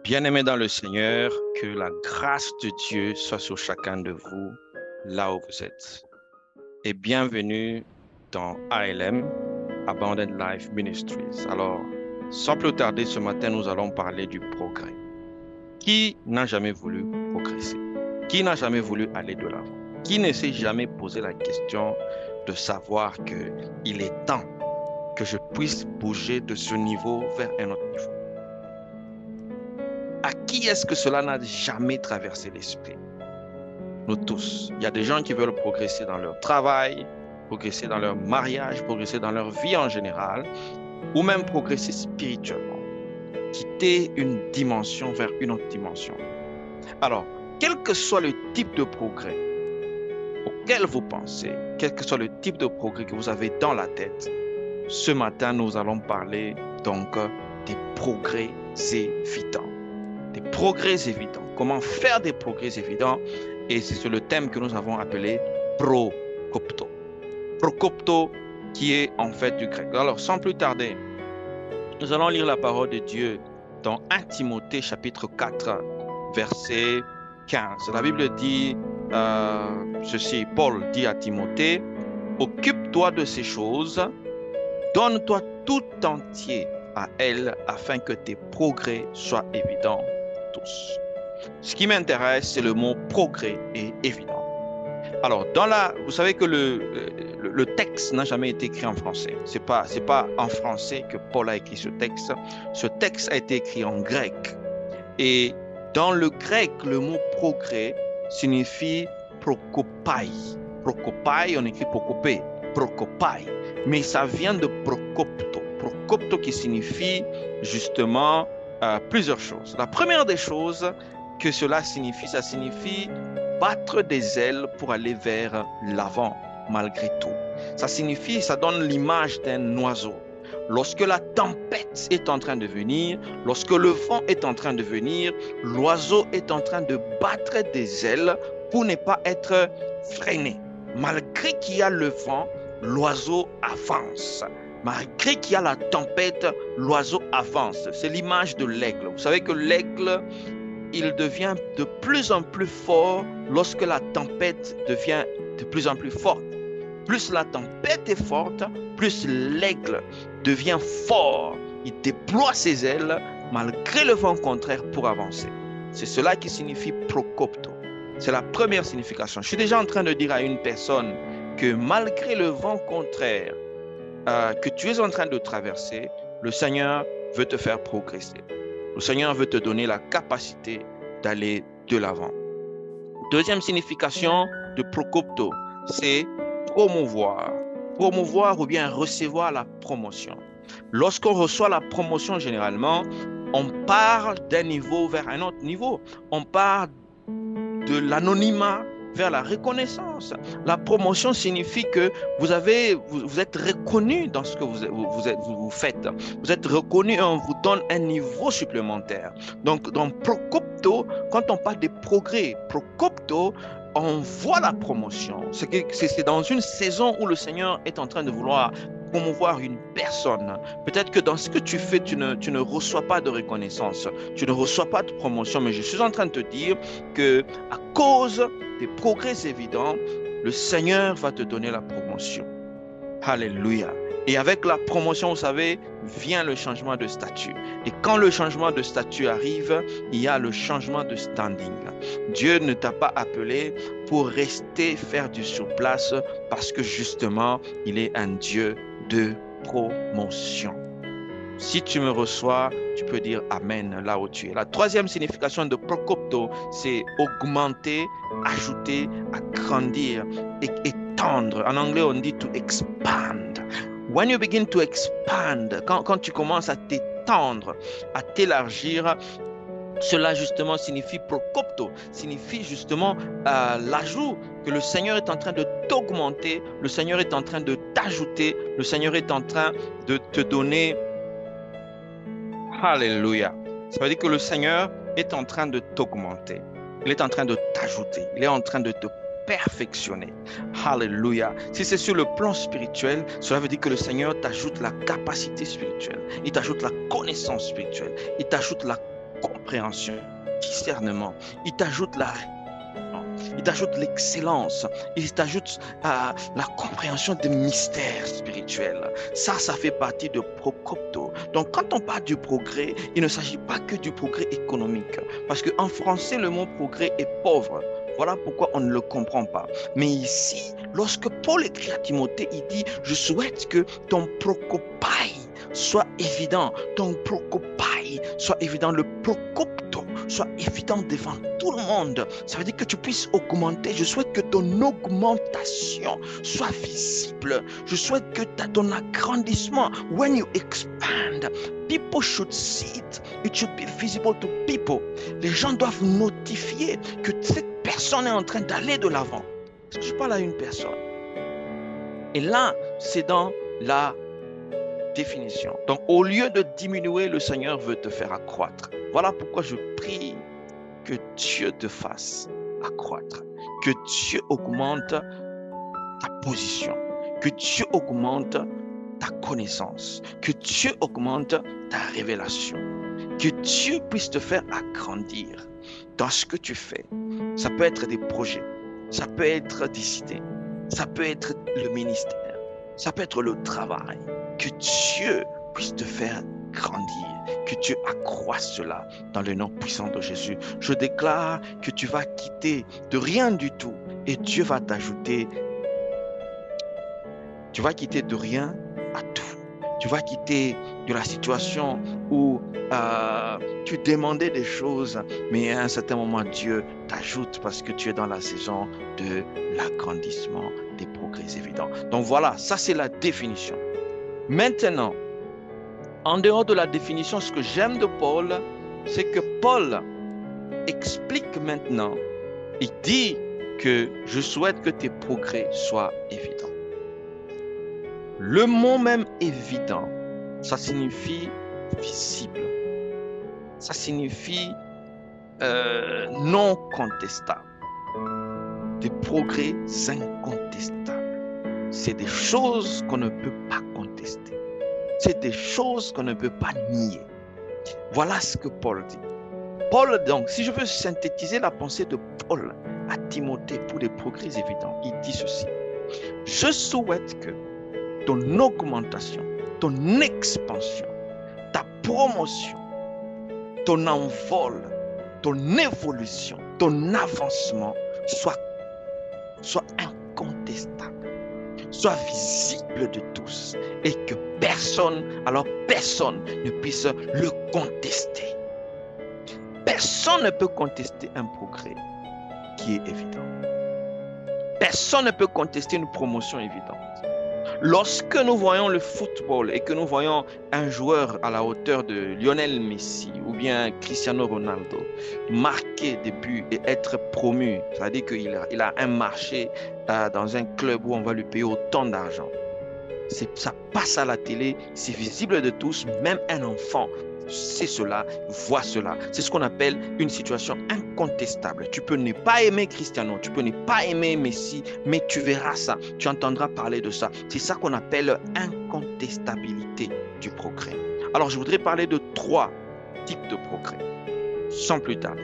Bien-aimés dans le Seigneur, que la grâce de Dieu soit sur chacun de vous, là où vous êtes. Et bienvenue dans ALM, Abundant Life Ministries. Alors, sans plus tarder, ce matin, nous allons parler du progrès. Qui n'a jamais voulu progresser? Qui n'a jamais voulu aller de l'avant? Qui ne s'est jamais posé la question de savoir qu'il est temps que je puisse bouger de ce niveau vers un autre niveau? À qui est-ce que cela n'a jamais traversé l'esprit? Nous tous. Il y a des gens qui veulent progresser dans leur travail, progresser dans leur mariage, progresser dans leur vie en général, ou même progresser spirituellement, quitter une dimension vers une autre dimension. Alors, quel que soit le type de progrès auquel vous pensez, quel que soit le type de progrès que vous avez dans la tête, ce matin, nous allons parler donc des progrès évidents. Des progrès évidents. Comment faire des progrès évidents? Et c'est le thème que nous avons appelé prokopto. Prokopto qui est en fait du grec. Alors, sans plus tarder, nous allons lire la parole de Dieu dans 1 Timothée chapitre 4, verset 15. La Bible dit ceci, Paul dit à Timothée, « Occupe-toi de ces choses, donne-toi tout entier à elles afin que tes progrès soient évidents pour tous. » Ce qui m'intéresse, c'est le mot progrès et évident. Alors, vous savez que le texte n'a jamais été écrit en français. C'est pas en français que Paul a écrit ce texte. Ce texte a été écrit en grec. Et dans le grec, le mot progrès signifie prokopai. Prokopai, on écrit prokopé, prokopai. Mais ça vient de prokopto. Prokopto qui signifie justement plusieurs choses. La première des choses que cela signifie, ça signifie battre des ailes pour aller vers l'avant, malgré tout. Ça signifie, ça donne l'image d'un oiseau. Lorsque la tempête est en train de venir, lorsque le vent est en train de venir, l'oiseau est en train de battre des ailes pour ne pas être freiné. Malgré qu'il y a le vent, l'oiseau avance. Malgré qu'il y a la tempête, l'oiseau avance. C'est l'image de l'aigle. Vous savez que l'aigle, il devient de plus en plus fort lorsque la tempête devient de plus en plus forte. Plus la tempête est forte, plus l'aigle devient fort. Il déploie ses ailes malgré le vent contraire pour avancer. C'est cela qui signifie prokopto. C'est la première signification. Je suis déjà en train de dire à une personne que malgré le vent contraire que tu es en train de traverser, le Seigneur veut te faire progresser. Le Seigneur veut te donner la capacité d'aller de l'avant. Deuxième signification de prokopto, c'est promouvoir. Promouvoir ou bien recevoir la promotion. Lorsqu'on reçoit la promotion, généralement, on part d'un niveau vers un autre niveau. On part de l'anonymat vers la reconnaissance. La promotion signifie que vous êtes reconnu dans ce que vous faites. Vous êtes reconnu et on vous donne un niveau supplémentaire. Donc, dans prokopto, quand on parle de progrès, prokopto, on voit la promotion. C'est dans une saison où le Seigneur est en train de vouloir promouvoir une personne. Peut-être que dans ce que tu fais, tu ne reçois pas de reconnaissance, tu ne reçois pas de promotion, mais je suis en train de te dire que à cause des progrès évidents, le Seigneur va te donner la promotion. Alléluia. Et avec la promotion, vous savez, vient le changement de statut. Et quand le changement de statut arrive, il y a le changement de standing. Dieu ne t'a pas appelé pour rester faire du surplace parce que justement, il est un Dieu de promotion. Si tu me reçois, tu peux dire Amen là où tu es. La troisième signification de prokopto, c'est augmenter, ajouter, agrandir et étendre. En anglais, on dit to expand. When you begin to expand, quand tu commences à t'étendre, à t'élargir, cela justement signifie prokopto, signifie justement l'ajout, que le Seigneur est en train de t'augmenter, le Seigneur est en train de t'ajouter, le Seigneur est en train de te donner. Alléluia. Ça veut dire que le Seigneur est en train de t'augmenter, il est en train de t'ajouter, il est en train de te perfectionner. Alléluia. Si c'est sur le plan spirituel, cela veut dire que le Seigneur t'ajoute la capacité spirituelle, il t'ajoute la connaissance spirituelle, il t'ajoute la compréhension, discernement. Il t'ajoute il t'ajoute l'excellence, il t'ajoute la compréhension des mystères spirituels. Ça fait partie de Procopto. Donc, quand on parle du progrès, il ne s'agit pas que du progrès économique. Parce qu'en français, le mot progrès est pauvre. Voilà pourquoi on ne le comprend pas. Mais ici, lorsque Paul écrit à Timothée, il dit, je souhaite que ton procopai soit évident, ton procopai soit évident, le procopto soit évident devant tout le monde. Ça veut dire que tu puisses augmenter. Je souhaite que ton augmentation soit visible. Je souhaite que ton agrandissement, when you expand, people should see it. It should be visible to people. Les gens doivent notifier que cette personne est en train d'aller de l'avant. Est-ce que je parle à une personne? Et là, c'est dans la définition. Donc, au lieu de diminuer, le Seigneur veut te faire accroître. Voilà pourquoi je prie que Dieu te fasse accroître, que Dieu augmente ta position, que Dieu augmente ta connaissance, que Dieu augmente ta révélation, que Dieu puisse te faire agrandir dans ce que tu fais. Ça peut être des projets, ça peut être des idées, ça peut être le ministère, ça peut être le travail. Que Dieu puisse te faire grandir, que Dieu accroisse cela dans le nom puissant de Jésus. Je déclare que tu vas quitter de rien du tout et Dieu va t'ajouter. Tu vas quitter de rien à tout. Tu vas quitter de la situation où tu demandais des choses, mais à un certain moment, Dieu t'ajoute parce que tu es dans la saison de l'agrandissement, des progrès évidents. Donc voilà, ça c'est la définition. Maintenant, en dehors de la définition, ce que j'aime de Paul, c'est que Paul explique maintenant, il dit que je souhaite que tes progrès soient évidents. Le mot même évident, ça signifie visible. Ça signifie non contestable. Des progrès incontestables. C'est des choses qu'on ne peut pas contester. C'est des choses qu'on ne peut pas nier. Voilà ce que Paul dit. Paul, donc, si je veux synthétiser la pensée de Paul à Timothée pour des progrès évidents, il dit ceci. Je souhaite que ton augmentation, ton expansion, ta promotion, ton envol, ton évolution, ton avancement soit incontestable, soit visible de tous et que personne ne puisse le contester. Personne ne peut contester un progrès qui est évident. Personne ne peut contester une promotion évidente. Lorsque nous voyons le football et que nous voyons un joueur à la hauteur de Lionel Messi ou bien Cristiano Ronaldo marquer des buts et être promu, c'est-à-dire qu'il a un marché dans un club où on va lui payer autant d'argent. Ça passe à la télé, c'est visible de tous, même un enfant sait cela, voit cela. C'est ce qu'on appelle une situation incontestable. Tu peux ne pas aimer Cristiano, tu peux ne pas aimer Messi, mais tu verras ça, tu entendras parler de ça. C'est ça qu'on appelle incontestabilité du progrès. Alors, je voudrais parler de 3 types de progrès, sans plus tarder.